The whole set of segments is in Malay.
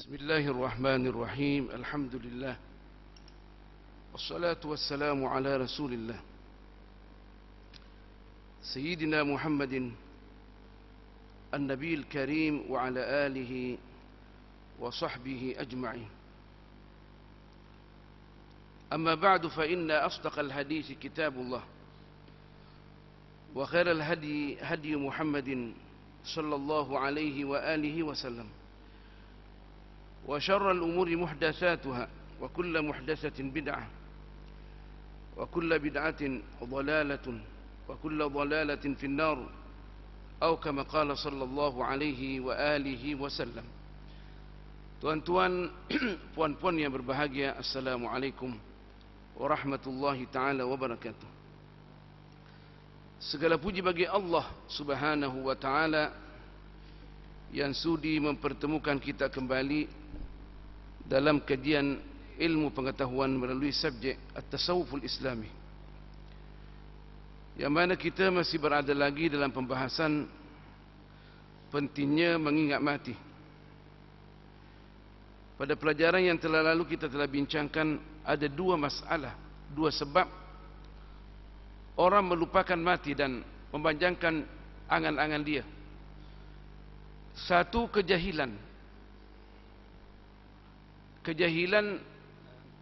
بسم الله الرحمن الرحيم. الحمد لله والصلاة والسلام على رسول الله سيدنا محمد النبي الكريم وعلى آله وصحبه أجمعين. أما بعد فإن أصدق الحديث كتاب الله وخير الهدي هدي محمد صلى الله عليه وآله وسلم وشر الأمور محدثاتها وكل محدثة بدعة وكل بدعة ضلالة وكل ضلالة في النار أو كما قال صلى الله عليه وآله وسلم. Tuan-tuan, puan-puan yang berbahagia, Assalamualaikum warahmatullahi ta'ala wabarakatuh. Segala puji bagi Allah subhanahu wa ta'ala yang sudi mempertemukan kita kembali dalam kajian ilmu pengetahuan melalui subjek At-Tasawuful Islami, yang mana kita masih berada lagi dalam pembahasan pentingnya mengingat mati. Pada pelajaran yang telah lalu kita telah bincangkan ada dua masalah, dua sebab orang melupakan mati dan memanjangkan angan-angan dia. Satu, kejahilan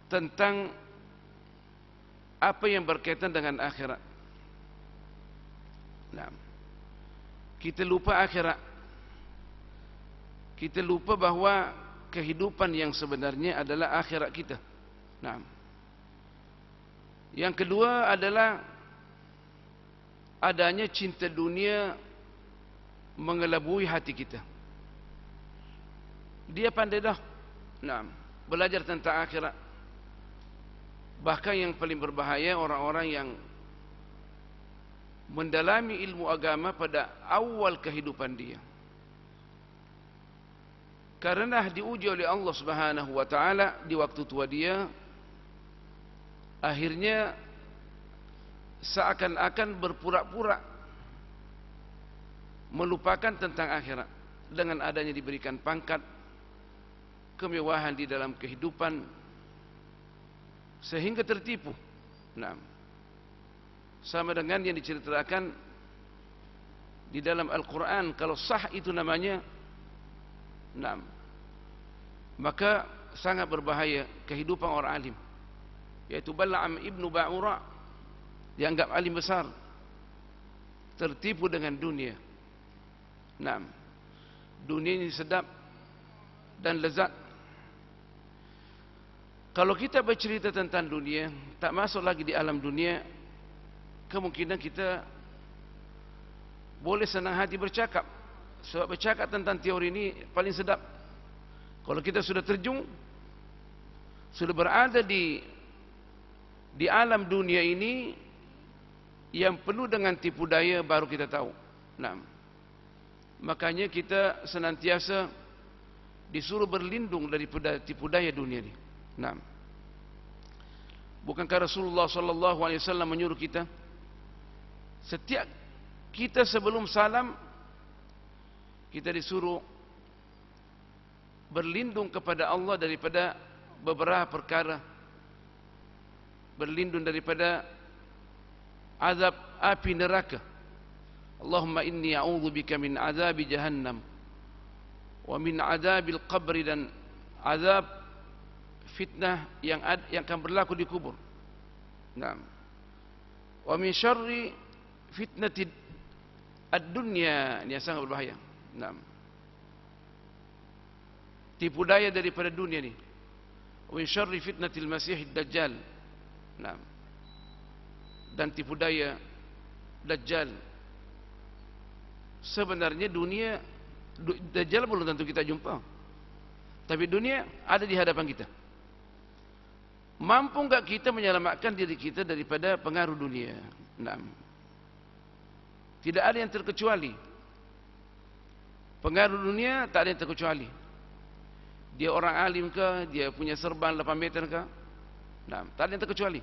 tentang apa yang berkaitan dengan akhirat. Nah, kita lupa akhirat. Kita lupa bahawa kehidupan yang sebenarnya adalah akhirat kita. Nah, yang kedua adalah adanya cinta dunia mengelabui hati kita. Dia pandai dah belajar tentang akhirat. Bahkan yang paling berbahaya orang-orang yang mendalami ilmu agama pada awal kehidupan dia, karena diuji oleh Allah Subhanahu wa taala di waktu tua dia, akhirnya seakan-akan berpura-pura melupakan tentang akhirat dengan adanya diberikan pangkat, kemewahan di dalam kehidupan, sehingga tertipu. Sama dengan yang diceritakan di dalam Al-Quran, kalau sah itu namanya, maka sangat berbahaya kehidupan orang alim, yaitu Bal'am ibnu Ba'ura, dianggap alim besar, tertipu dengan dunia. Dunia ini sedap dan lezat. Kalau kita bercerita tentang dunia, tak masuk lagi di alam dunia, kemungkinan kita boleh senang hati bercakap. Sebab bercakap tentang teori ini paling sedap. Kalau kita sudah terjun, sudah berada di alam dunia ini yang penuh dengan tipu daya, baru kita tahu. Makanya kita senantiasa disuruh berlindung daripada tipu daya dunia ini. Bukankah Rasulullah sallallahu alaihi wasallam menyuruh kita, setiap kita sebelum salam, kita disuruh berlindung kepada Allah daripada beberapa perkara, berlindung daripada azab api neraka. Allahumma inni a'udzubika min azabi jahannam wa min azabil qabri, dan azab fitnah yang akan berlaku di kubur. Wa min syarri fitnatid ad-dunya, ini sangat berbahaya. Tipu daya daripada dunia ni. Wa min syarri fitnatil masihid dajjal. Dan tipu daya dajjal. Sebenarnya dunia, dajjal belum tentu kita jumpa, tapi dunia ada di hadapan kita. Mampu enggak kita menyelamatkan diri kita daripada pengaruh dunia? Tidak ada yang terkecuali. Pengaruh dunia tak ada yang terkecuali. Dia orang alim ke, dia punya serban 8 meter ke, tak ada yang terkecuali.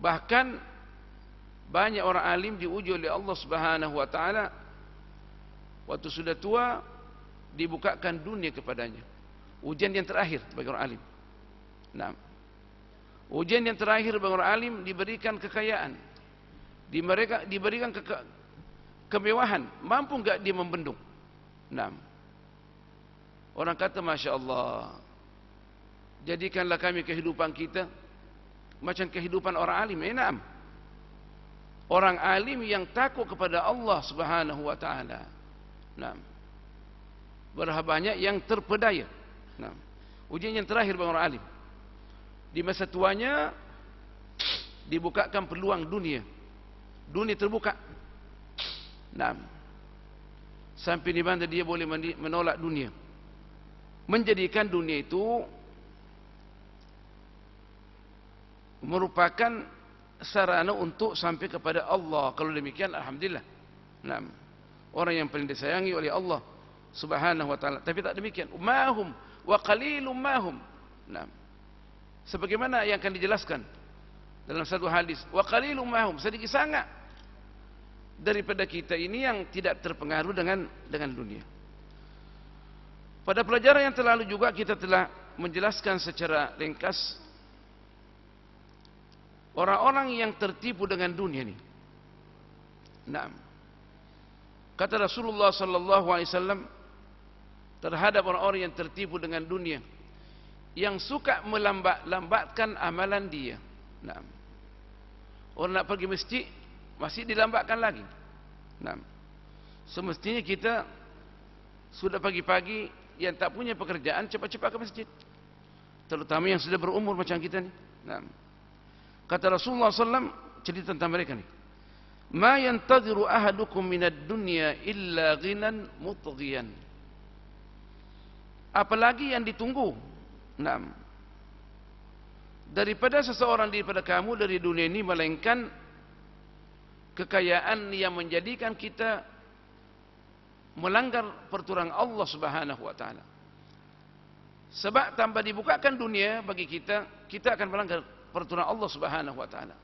Bahkan banyak orang alim diuji oleh Allah Subhanahu wa taala, waktu sudah tua dibukakan dunia kepadanya. Ujian yang terakhir bagi orang alim. Nah, ujian yang terakhir bagi orang alim diberikan kekayaan, diberikan kemewahan. Mampu enggak dia membendung? Nah, orang kata Masya Allah, jadikanlah kami kehidupan kita macam kehidupan orang alim. Naam, orang alim yang takut kepada Allah Subhanahu wa taala. Naam, berapa banyak yang terpedaya. Naam, ujian yang terakhir bagi orang alim. Di masa tuanya dibukakan peluang dunia. Dunia terbuka. Naam, sampai di mana dia boleh menolak dunia, menjadikan dunia itu merupakan sarana untuk sampai kepada Allah. Kalau demikian, alhamdulillah. Nah, orang yang paling disayangi oleh Allah Subhanahu wa taala. Tapi tak demikian. Mahum wa qalilum mahum. Nah, sebagaimana yang akan dijelaskan dalam satu hadis, wa qalilum mahum, sedikit sangat daripada kita ini yang tidak terpengaruh dengan dunia. Pada pelajaran yang terlalu juga kita telah menjelaskan secara ringkas orang-orang yang tertipu dengan dunia ini. Nah, kata Rasulullah sallallahu alaihi wasallam terhadap orang-orang yang tertipu dengan dunia, yang suka melambatkan amalan dia. Nah, orang nak pergi masjid masih dilambatkan lagi. Nah, semestinya kita sudah pagi-pagi yang tak punya pekerjaan cepat-cepat ke masjid, terutama yang sudah berumur macam kita ni. Nah, kata Rasulullah SAW cerita tentang mereka ni, ma yantadhiru ahadukum minad dunya illa ghinan mutghiyan. Apalagi yang ditunggu, nah, daripada seseorang daripada kamu dari dunia ini, melainkan kekayaan yang menjadikan kita melanggar peraturan Allah Subhanahu wa taala. Sebab tanpa dibukakan dunia bagi kita, kita akan melanggar peraturan Allah Subhanahu wa taala.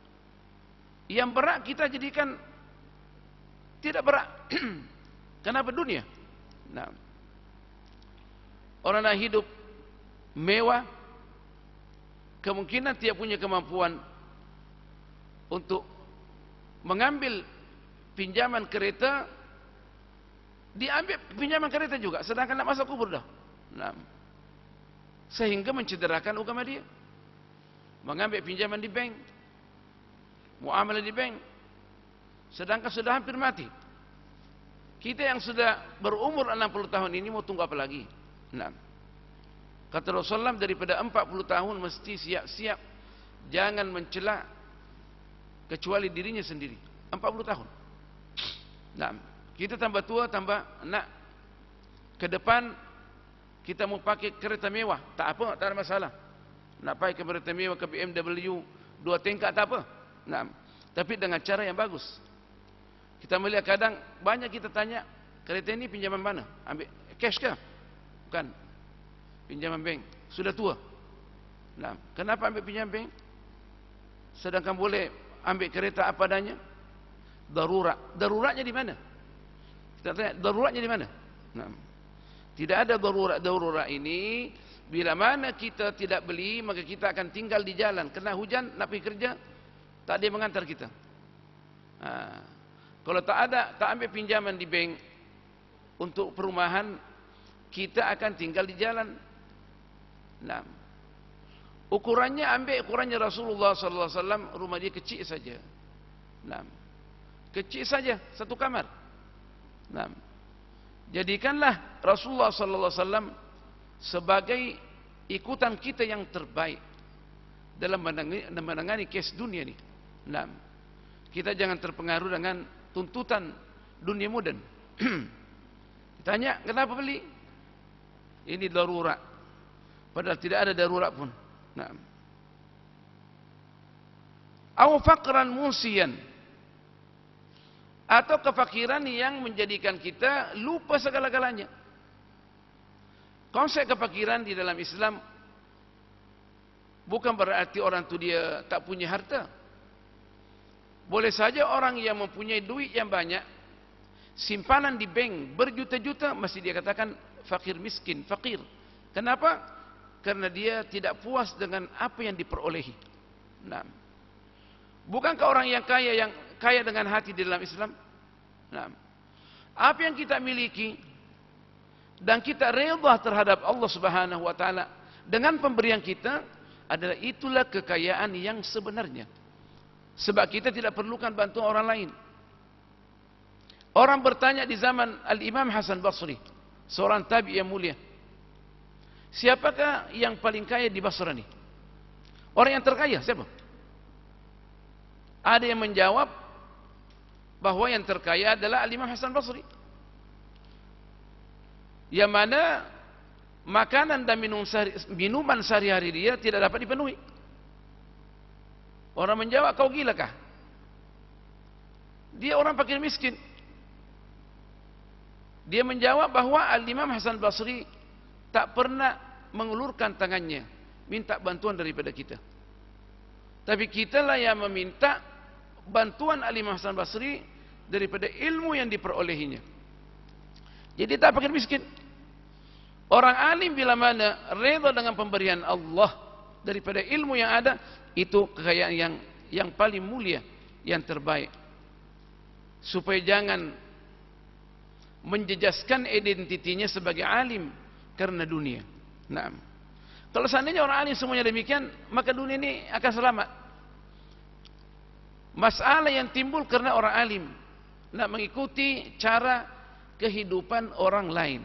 Yang berat kita jadikan tidak berat. Kenapa dunia? Nah, orang yang hidup mewah kemungkinan tidak punya kemampuan untuk mengambil pinjaman kereta, diambil pinjaman kereta juga, sedangkan nak masuk kubur dah. Nah, sehingga mencederakan agama dia. Mengambil pinjaman di bank, muamalah di bank, sedangkan sudah hampir mati. Kita yang sudah berumur 60 tahun ini mau tunggu apa lagi? Nah, kata Rasulullah, daripada 40 tahun mesti siap-siap, jangan mencela kecuali dirinya sendiri. 40 tahun. Nah, kita tambah tua, tambah nak ke depan kita mau pakai kereta mewah, tak apa, tak ada masalah. Nak pakai kereta mewah, ke BMW 2 tingkat, tak apa. Nah, tapi dengan cara yang bagus. Kita melihat kadang banyak kita tanya, kereta ini pinjaman mana? Ambil cash ke? Bukan, pinjaman bank. Sudah tua. Nah, kenapa ambil pinjaman bank? Sedangkan boleh ambil kereta apa adanya? Darurat. Daruratnya di mana? Kita tanya, daruratnya di mana? Nah, tidak ada darurat ini. Bila mana kita tidak beli, maka kita akan tinggal di jalan. Kena hujan, nak pergi kerja, tak ada yang mengantar kita. Nah, kalau tak ambil pinjaman di bank untuk perumahan, kita akan tinggal di jalan. Nah, ukurannya ambil ukurannya Rasulullah sallallahu alaihi wasallam, rumah dia kecil saja. Nah, kecil saja, satu kamar. Nah, jadikanlah Rasulullah sallallahu alaihi wasallam sebagai ikutan kita yang terbaik dalam menangani kes dunia ni. Nah, kita jangan terpengaruh dengan tuntutan dunia moden. Ditanya, kenapa beli? Ini darurat. Padahal tidak ada darurat pun. Nah, aw faqran musiyan, atau kefakiran yang menjadikan kita lupa segala-galanya. Konsep kefakiran di dalam Islam bukan berarti orang itu dia tak punya harta. Boleh saja orang yang mempunyai duit yang banyak, simpanan di bank berjuta-juta, masih dia katakan fakir miskin, fakir. Kenapa? Karena dia tidak puas dengan apa yang diperolehi. Nah, bukankah orang yang kaya dengan hati di dalam Islam? Nah, apa yang kita miliki dan kita redha terhadap Allah Subhanahu wa taala dengan pemberian kita adalah itulah kekayaan yang sebenarnya. Sebab kita tidak perlukan bantuan orang lain. Orang bertanya di zaman Al-Imam Hasan Basri, seorang tabi yang mulia, siapakah yang paling kaya di Basra ini? Orang yang terkaya siapa? Ada yang menjawab bahwa yang terkaya adalah Al-Imam Hasan Basri, yang mana makanan dan minuman sehari-hari dia tidak dapat dipenuhi. Orang menjawab, kau gila kah? Dia orang fakir miskin. Dia menjawab bahwa Al-Imam Hasan Basri tak pernah mengulurkan tangannya minta bantuan daripada kita. Tapi kitalah yang meminta bantuan Al-Imam Hasan Basri daripada ilmu yang diperolehinya. Jadi tak fakir miskin. Orang alim bila mana redha dengan pemberian Allah daripada ilmu yang ada, itu kekayaan yang paling mulia, yang terbaik. Supaya jangan menjejaskan identitinya sebagai alim karena dunia. Nah, kalau seandainya orang alim semuanya demikian, maka dunia ini akan selamat. Masalah yang timbul karena orang alim nak mengikuti cara kehidupan orang lain.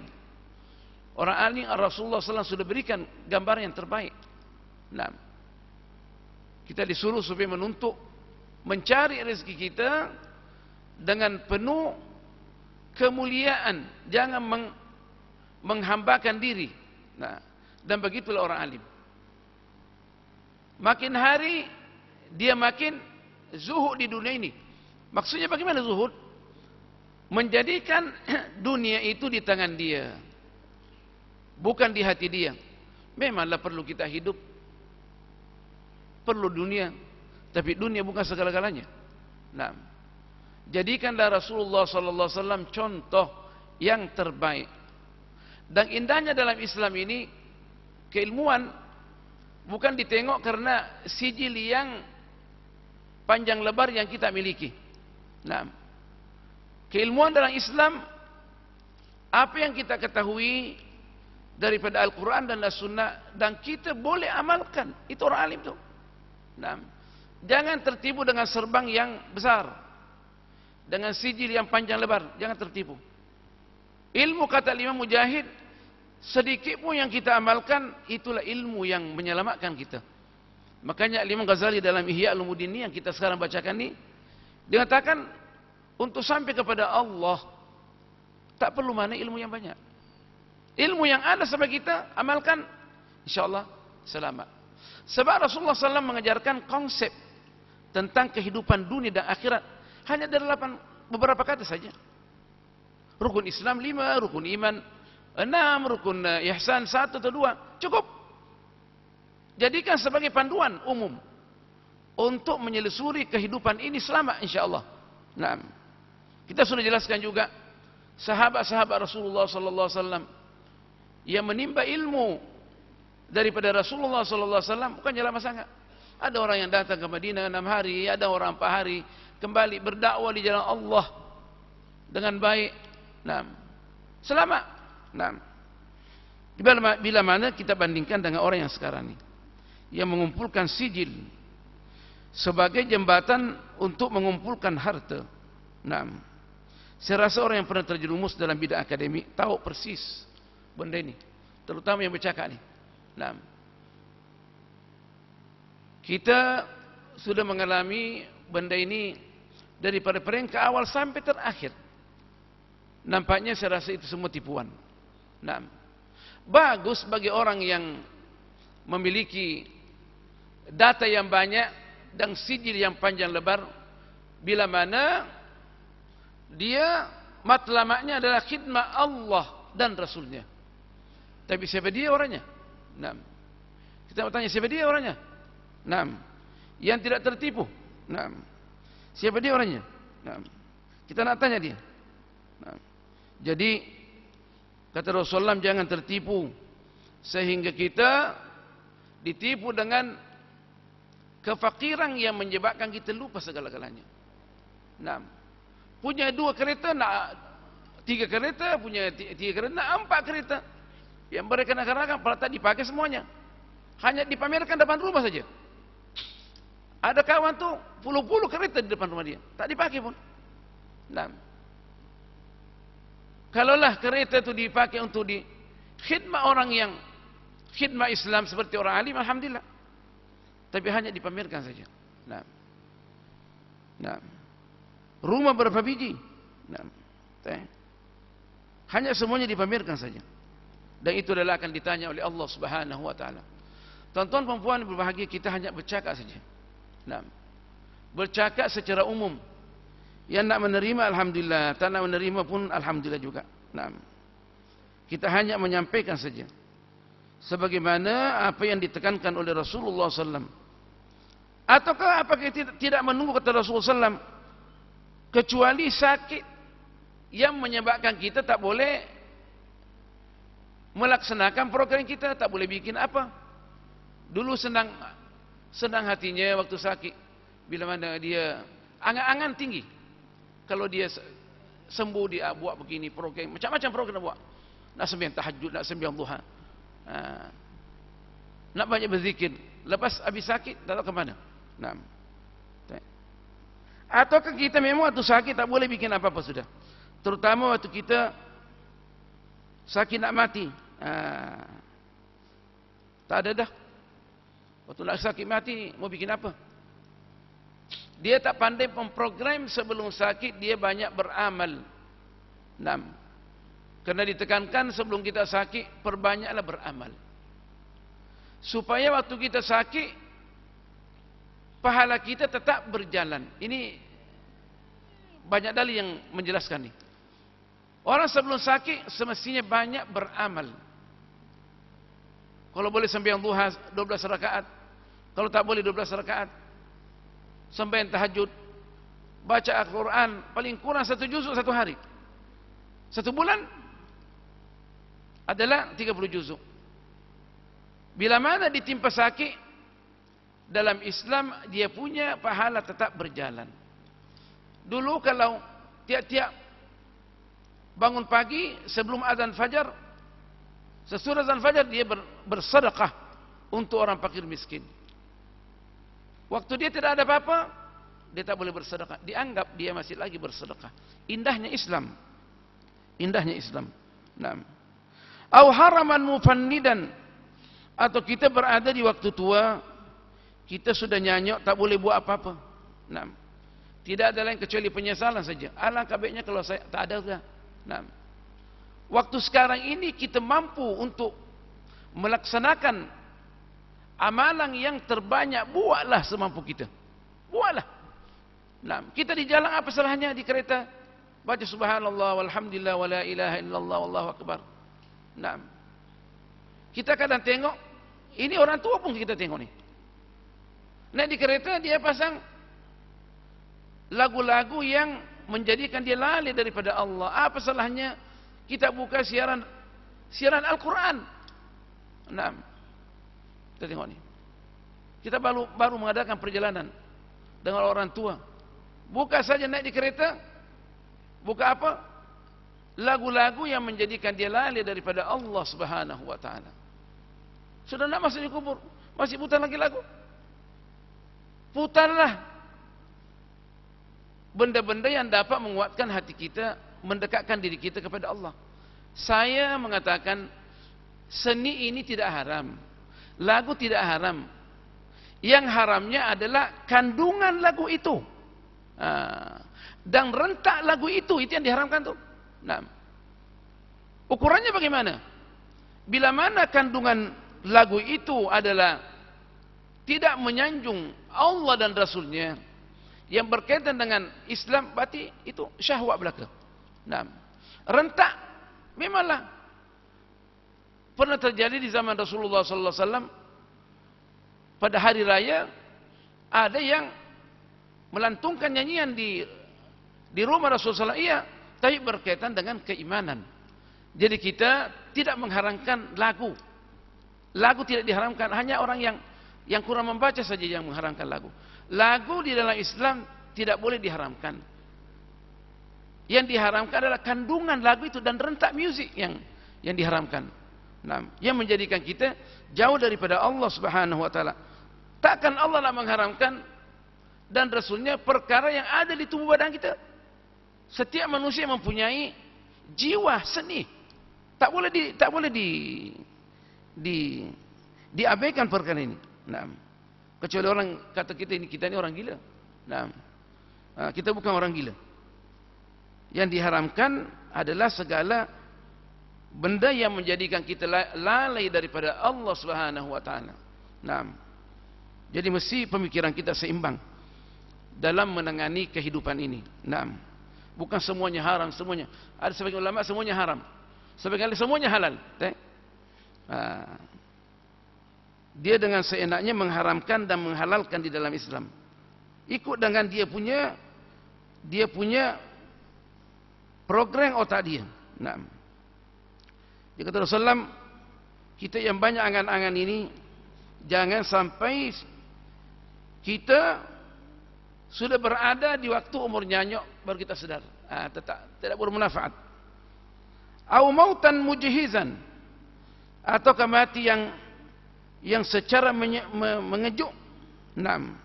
Orang alim, Rasulullah SAW sudah berikan gambaran yang terbaik. Nah, kita disuruh supaya menuntut, mencari rezeki kita dengan penuh kemuliaan, jangan menghambakan diri. Nah, dan begitulah orang alim. Makin hari dia makin zuhud di dunia ini. Maksudnya bagaimana zuhud? Menjadikan dunia itu di tangan dia, bukan di hati dia. Memanglah perlu kita hidup, perlu dunia, tapi dunia bukan segala-galanya. Nah, jadikanlah Rasulullah sallallahu alaihi wasallam contoh yang terbaik. Dan indahnya dalam Islam ini, keilmuan bukan ditengok karena sijil yang panjang lebar yang kita miliki. Nah, keilmuan dalam Islam, apa yang kita ketahui daripada Al-Quran dan As-Sunnah dan kita boleh amalkan, itu orang alim tu. Nah, jangan tertipu dengan serbang yang besar, dengan sijil yang panjang lebar, jangan tertipu. Ilmu, kata Imam Mujahid, sedikit pun yang kita amalkan, itulah ilmu yang menyelamatkan kita. Makanya Imam Ghazali dalam Ihya Ulumuddin ini yang kita sekarang bacakan ini, dia katakan untuk sampai kepada Allah tak perlu mana ilmu yang banyak. Ilmu yang ada sama kita amalkan, insyaallah selamat. Sebab Rasulullah SAW mengajarkan konsep tentang kehidupan dunia dan akhirat hanya dari beberapa kata saja. Rukun Islam 5, rukun iman 6, rukun ihsan 1 atau 2, cukup. Jadikan sebagai panduan umum untuk menyelusuri kehidupan ini selamat insyaallah. Nah, kita sudah jelaskan juga sahabat-sahabat Rasulullah sallallahu alaihi wasallam yang menimba ilmu daripada Rasulullah sallallahu alaihi wasallam bukan lama sangat. Ada orang yang datang ke Madinah 6 hari, ada orang 4 hari, kembali berdakwah di jalan Allah dengan baik. Nah, selamat. Nah, bila mana kita bandingkan dengan orang yang sekarang ini, yang mengumpulkan sijil sebagai jembatan untuk mengumpulkan harta. Nah, saya rasa orang yang pernah terjerumus dalam bidang akademik tahu persis benda ini, terutama yang bercakap ni. Nah, kita sudah mengalami benda ini daripada peringkat awal sampai terakhir. Nampaknya saya rasa itu semua tipuan. Nah, bagus bagi orang yang memiliki data yang banyak dan sijil yang panjang lebar, bila mana dia matlamatnya adalah khidmat Allah dan Rasulnya. Tapi siapa dia orangnya? Nah, kita bertanya siapa dia orangnya? Nah, yang tidak tertipu. Nah, siapa dia orangnya? Nah, kita nak tanya dia. Nah, jadi kata Rasulullah jangan tertipu sehingga kita ditipu dengan kefakiran yang menyebabkan kita lupa segala-galanya. Nah, punya 2 kereta nak 3 kereta, punya 3 kereta nak 4 kereta. Yang mereka nak tak dipakai semuanya. Hanya dipamerkan depan rumah saja. Ada kawan tu puluh-puluh kereta di depan rumah dia, tak dipakai pun. Nah, kalaulah kereta itu dipakai untuk di khidmat orang yang khidmat Islam seperti orang alim, alhamdulillah. Tapi hanya dipamerkan saja. Nah, rumah berapa biji? Nah, hanya semuanya dipamerkan saja. Dan itu adalah akan ditanya oleh Allah Subhanahu wa taala. Tuan-tuan dan puan berbahagia, kita hanya bercakap saja. Nah, bercakap secara umum. Yang nak menerima alhamdulillah, tak nak menerima pun alhamdulillah juga. Nah, kita hanya menyampaikan saja sebagaimana apa yang ditekankan oleh Rasulullah SAW. Ataukah apakah kita tidak menunggu kata Rasulullah SAW kecuali sakit yang menyebabkan kita tak boleh melaksanakan program kita, tak boleh bikin apa. Dulu senang hatinya waktu sakit, bila mana dia angan-angan tinggi. Kalau dia sembuh, dia buat begini program, macam-macam program buat. Nak sembahyang tahajud, nak sembahyang duha, nak banyak berzikir. Lepas habis sakit, tak tahu ke mana. Nah, ataukah kita memang waktu sakit tak boleh bikin apa-apa sudah. Terutama waktu kita sakit nak mati, tak ada dah. Waktu nak sakit mati mau bikin apa? Dia tak pandai memprogram sebelum sakit, dia banyak beramal. Nah, kerana ditekankan sebelum kita sakit, perbanyaklah beramal. Supaya waktu kita sakit, pahala kita tetap berjalan. Ini banyak dalil yang menjelaskan ni. Orang sebelum sakit semestinya banyak beramal. Kalau boleh sembahyang duha 12 rakaat, kalau tak boleh 12 rakaat, sembahyang tahajud, baca Al-Quran paling kurang 1 juzuk 1 hari. 1 bulan adalah 30 juzuk. Bila mana ditimpa sakit, dalam Islam dia punya pahala tetap berjalan. Dulu kalau tiap-tiap bangun pagi sebelum azan fajar, sesudah azan fajar dia bersedekah untuk orang fakir miskin. Waktu dia tidak ada apa-apa, dia tak boleh bersedekah, dianggap dia masih lagi bersedekah. Indahnya Islam. Indahnya Islam. Naam. Au haraman mufannidan, atau kita berada di waktu tua, kita sudah nyanyok, tak boleh buat apa-apa. Naam. Tidak ada lain kecuali penyesalan saja. Alangkah baiknya kalau saya tak ada sudah. Naam. Waktu sekarang ini kita mampu untuk melaksanakan amalan yang terbanyak, buatlah semampu kita. Buatlah. Nah, kita di jalan apa salahnya di kereta baca subhanallah walhamdulillah wala ilaha illallah wallahu akbar. Nah, kita kadang tengok, ini orang tua pun kita tengok ni. Nah, di kereta dia pasang lagu-lagu yang menjadikan dia lalai daripada Allah. Apa salahnya kita buka siaran Al-Quran? Nah, kita tengok ni. Kita baru mengadakan perjalanan dengan orang tua. Buka saja naik di kereta, buka apa? Lagu-lagu yang menjadikan dia lalai daripada Allah Subhanahu wa taala. Sudah nak masuk di kubur, masih putar lagi lagu. Putarlah benda-benda yang dapat menguatkan hati kita, mendekatkan diri kita kepada Allah. Saya mengatakan seni ini tidak haram, lagu tidak haram. Yang haramnya adalah kandungan lagu itu, dan rentak lagu itu yang diharamkan tu. Nah, ukurannya bagaimana? Bila mana kandungan lagu itu adalah tidak menyanjung Allah dan Rasulnya, yang berkaitan dengan Islam, berarti itu syahwat belaka. Nah, rentak memanglah pernah terjadi di zaman Rasulullah sallallahu alaihi wasallam. Pada hari raya ada yang melantungkan nyanyian di rumah Rasulullah SAW. Iya, tapi berkaitan dengan keimanan. Jadi kita tidak mengharamkan lagu. Lagu tidak diharamkan, hanya orang yang kurang membaca saja yang mengharamkan lagu. Lagu di dalam Islam tidak boleh diharamkan. Yang diharamkan adalah kandungan lagu itu dan rentak musik yang diharamkan. Nah, yang menjadikan kita jauh daripada Allah Subhanahu wa taala. Takkan Allah nak mengharamkan dan Rasulnya perkara yang ada di tubuh badan kita. Setiap manusia mempunyai jiwa seni. Tak boleh diabaikan perkara ini. Nah, kecuali orang kata kita ini orang gila. Nah, kita bukan orang gila. Yang diharamkan adalah segala benda yang menjadikan kita lalai daripada Allah Subhanahu wa taala. Nah, jadi mesti pemikiran kita seimbang dalam menangani kehidupan ini. Nah, bukan semuanya haram, semuanya. Ada sebagian ulama semuanya haram. Sebagian semuanya halal. Dia dengan seenaknya mengharamkan dan menghalalkan di dalam Islam. Ikut dengan dia punya program otak dia. Nah, dia kata Rasulullah, kita yang banyak angan-angan ini, jangan sampai kita sudah berada di waktu umur nyanyok baru kita sedar. Tidak bermanfaat. Au mautan mujhizan, atau kematian yang secara mengejut. Naam.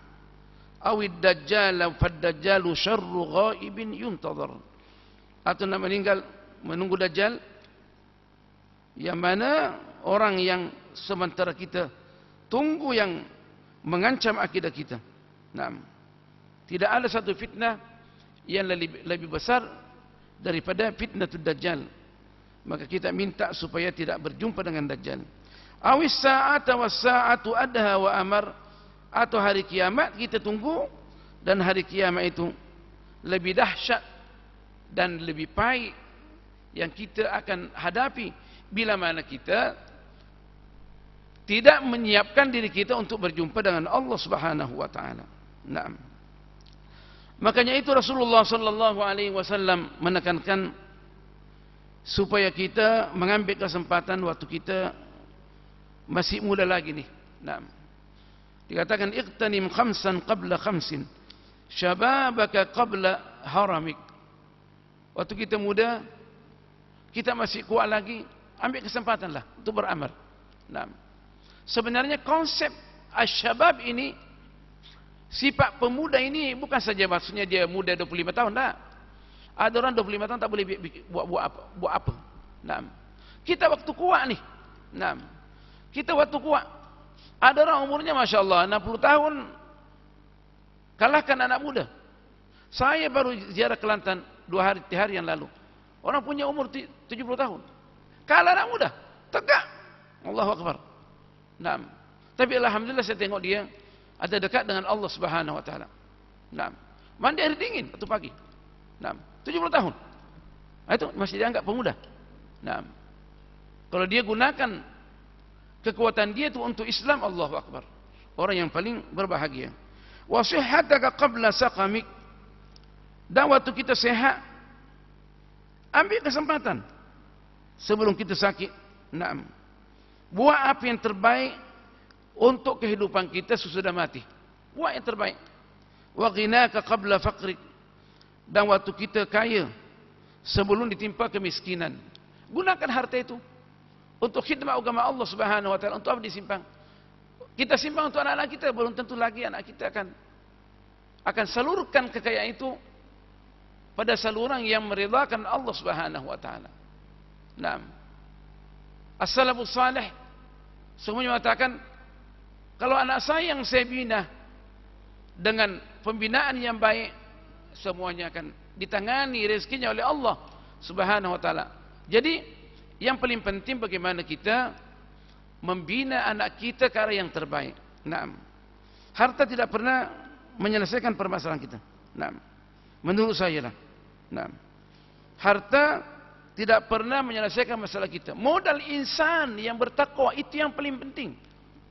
Awid dajjal fad-dajjalu syarru ghaibin yuntazar. Atau nak meninggal menunggu dajjal, yang mana orang yang sementara kita tunggu yang mengancam akidah kita. Naam. Tidak ada satu fitnah yang lebih besar daripada fitnatul dajjal. Maka kita minta supaya tidak berjumpa dengan dajjal. Awis sa'ata was sa'atu adha wa amar, atau hari kiamat kita tunggu, dan hari kiamat itu lebih dahsyat dan lebih pahit yang kita akan hadapi bila mana kita tidak menyiapkan diri kita untuk berjumpa dengan Allah Subhanahu wa taala. Naam. Makanya itu Rasulullah sallallahu alaihi wasallam menekankan supaya kita mengambil kesempatan waktu kita masih muda lagi nih. Naam. Dikatakan iqtanim khamsan qabla khamsin, syababaka qabla haramik. Waktu kita muda, kita masih kuat lagi, ambil kesempatanlah untuk beramal. Nah, sebenarnya konsep asy-syabab ini, sifat pemuda ini bukan saja maksudnya dia muda 25 tahun, tak. Ada orang 25 tahun tak boleh buat apa. Nah, kita waktu kuat nih. Nah, kita waktu kuat. Ada orang umurnya Masya Allah 60 tahun kalahkan anak muda. Saya baru ziarah Kelantan 3 hari yang lalu. Orang punya umur 70 tahun. Kalah anak muda, tegak. Allahu Akbar. Naam. Tapi alhamdulillah saya tengok dia ada dekat dengan Allah Subhanahu wa taala. Naam. Mandi air dingin waktu pagi. Naam. 70 tahun. Itu masih dianggap pemuda. Naam. Kalau dia gunakan kekuatan dia itu untuk Islam, Allahu Akbar. Orang yang paling berbahagia. Wa sihhataka qabla saqamik. Dan waktu kita sehat, ambil kesempatan sebelum kita sakit. Naam. Buat apa yang terbaik untuk kehidupan kita sesudah mati. Buat yang terbaik. Wa ghinaka qabla faqrik. Dan waktu kita kaya sebelum ditimpa kemiskinan. Gunakan harta itu untuk khidmat agama Allah Subhanahu wa taala. Untuk apa disimpang? Kita simpang untuk anak-anak kita, belum tentu lagi anak kita akan salurkan kekayaan itu pada saluran yang meridhakan Allah Subhanahu wa taala. Naam. As-salafus salih semuanya mengatakan, kalau anak saya yang saya bina dengan pembinaan yang baik, semuanya akan ditangani rezekinya oleh Allah Subhanahu wa taala. Jadi yang paling penting bagaimana kita membina anak kita ke arah yang terbaik. Naam. Harta tidak pernah menyelesaikan permasalahan kita. Naam. Menurut saya lah. Naam. Harta tidak pernah menyelesaikan masalah kita. Modal insan yang bertakwa itu yang paling penting.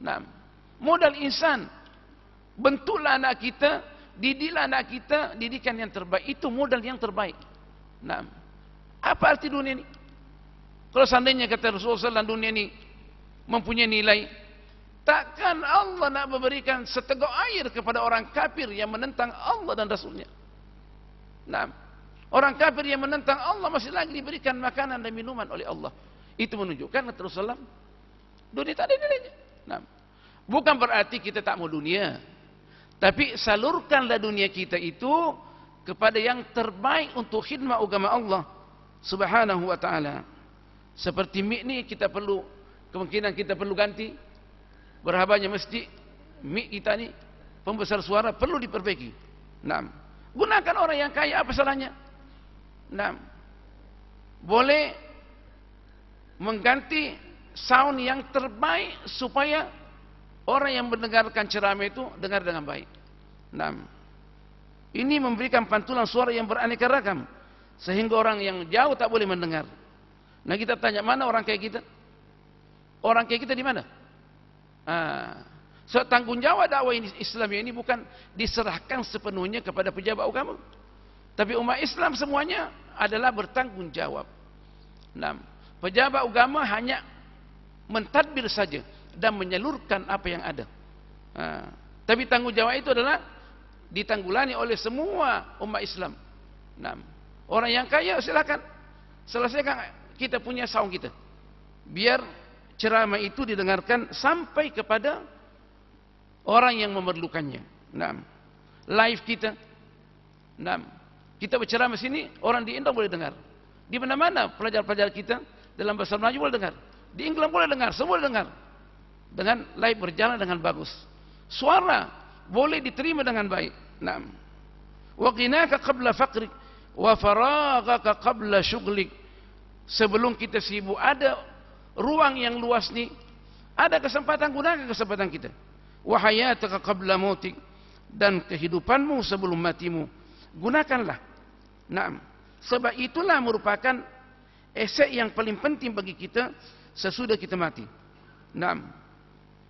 Naam. Modal insan. Bentuklah anak kita, didiklah anak kita, didikan yang terbaik. Itu modal yang terbaik. Naam. Apa arti dunia ini? Kalau seandainya kata Rasulullah SAW dunia ini mempunyai nilai, takkan Allah nak memberikan seteguk air kepada orang kafir yang menentang Allah dan Rasulnya. Nah, orang kafir yang menentang Allah masih lagi diberikan makanan dan minuman oleh Allah. Itu menunjukkan kata Rasulullah dunia tak ada nilainya. Nah, bukan berarti kita tak mau dunia, tapi salurkanlah dunia kita itu kepada yang terbaik untuk khidmat agama Allah Subhanahu wa ta'ala. Seperti mik ni kita perlu, kemungkinan kita perlu ganti. Berhabanya masjid, mik kita ni pembesar suara perlu diperbaiki. Nah, gunakan orang yang kaya, apa salahnya? Nah, boleh mengganti sound yang terbaik supaya orang yang mendengarkan ceramah itu dengar dengan baik. Nah, ini memberikan pantulan suara yang beraneka ragam sehingga orang yang jauh tak boleh mendengar. Nah, kita tanya, mana orang kayak kita? Orang kayak kita di mana? So, tanggung jawab dakwah Islam ini bukan diserahkan sepenuhnya kepada pejabat agama, tapi umat Islam semuanya adalah bertanggung jawab. Nah, pejabat agama hanya mentadbir saja dan menyalurkan apa yang ada. Tapi tanggung jawab itu adalah ditanggulangi oleh semua umat Islam. Nah, orang yang kaya silakan selesaikan kita punya sound kita, biar ceramah itu didengarkan sampai kepada orang yang memerlukannya. Nah, live kita, nah, kita berceramah sini, orang di Indo boleh dengar. Di mana-mana pelajar-pelajar kita dalam bahasa Melayu boleh dengar. Di England boleh dengar, semua boleh dengar. Dengan live berjalan dengan bagus. Suara boleh diterima dengan baik. Nah, wa qinaka qabla faqrik wa faraghaka qabla syughlik. Sebelum kita sibuk, ada ruang yang luas ni, ada kesempatan, gunakan kesempatan kita. Wa hayataka qabla mautik, dan kehidupanmu sebelum matimu, gunakanlah. Nah, sebab itulah merupakan aset yang paling penting bagi kita sesudah kita mati. Nah,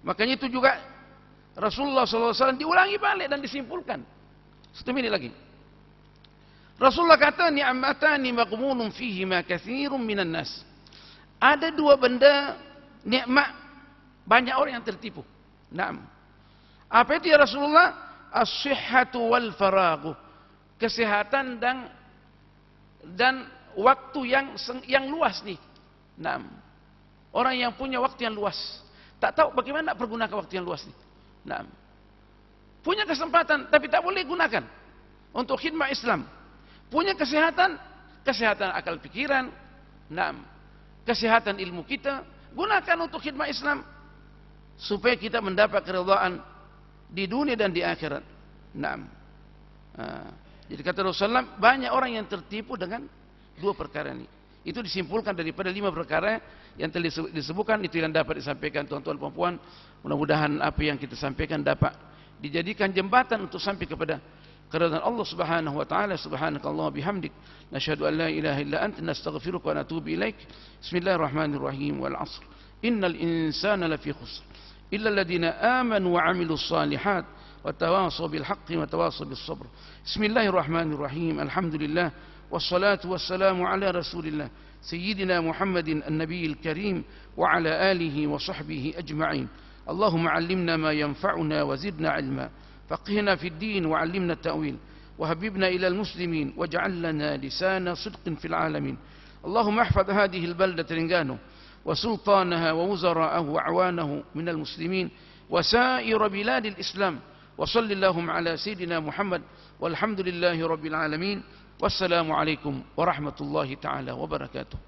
makanya itu juga Rasulullah SAW diulangi balik dan disimpulkan. Satu minit lagi. Rasulullah kata, ni'matani maghmunun fihima katsirun minan nas. Ada dua benda nikmat banyak orang yang tertipu. Naam. Apa itu ya Rasulullah? As-sihhatu wal faraghu. Kesehatan dan waktu yang luas nih. Naam. Orang yang punya waktu yang luas, tak tahu bagaimana nak pergunakan waktu yang luas nih. Naam. Punya kesempatan tapi tak boleh gunakan untuk khidmat Islam. Punya kesehatan akal pikiran, naam, kesehatan ilmu kita, gunakan untuk khidmat Islam supaya kita mendapat keridhaan di dunia dan di akhirat. Naam. Jadi kata Rasulullah, banyak orang yang tertipu dengan dua perkara ini. Itu disimpulkan daripada 5 perkara yang telah disebutkan. Itu yang dapat disampaikan tuan-tuan dan puan. Mudah-mudahan apa yang kita sampaikan dapat dijadikan jembatan untuk sampai kepada keridhaan Allah Subhanahu wa taala. Subhanakallah bihamdik, nasyhadu an la ilaha illa anta, nastaghfiruka wa natubu ilaik. Bismillahirrahmanirrahim. Wal 'ashr. Innal insana lafi khusr illa alladhina amanu wa 'amilus shalihat wa tawasaw bil haqqi wa tawasaw bis sabr. Bismillahirrahmanirrahim. Alhamdulillah wassalatu wassalamu ala Rasulillah sayyidina Muhammadin an-nabiyil karim wa ala alihi wa sahbihi ajma'in. Allahumma 'allimna ma yanfa'una wa zidna 'ilma. فقهنا في الدين وعلمنا التأويل وهببنا إلى المسلمين واجعل لنا لسان صدق في العالمين. اللهم احفظ هذه البلدة رنجانو وسلطانها ووزراءه وأعوانه من المسلمين وسائر بلاد الإسلام. وصل اللهم على سيدنا محمد والحمد لله رب العالمين. والسلام عليكم ورحمة الله تعالى وبركاته.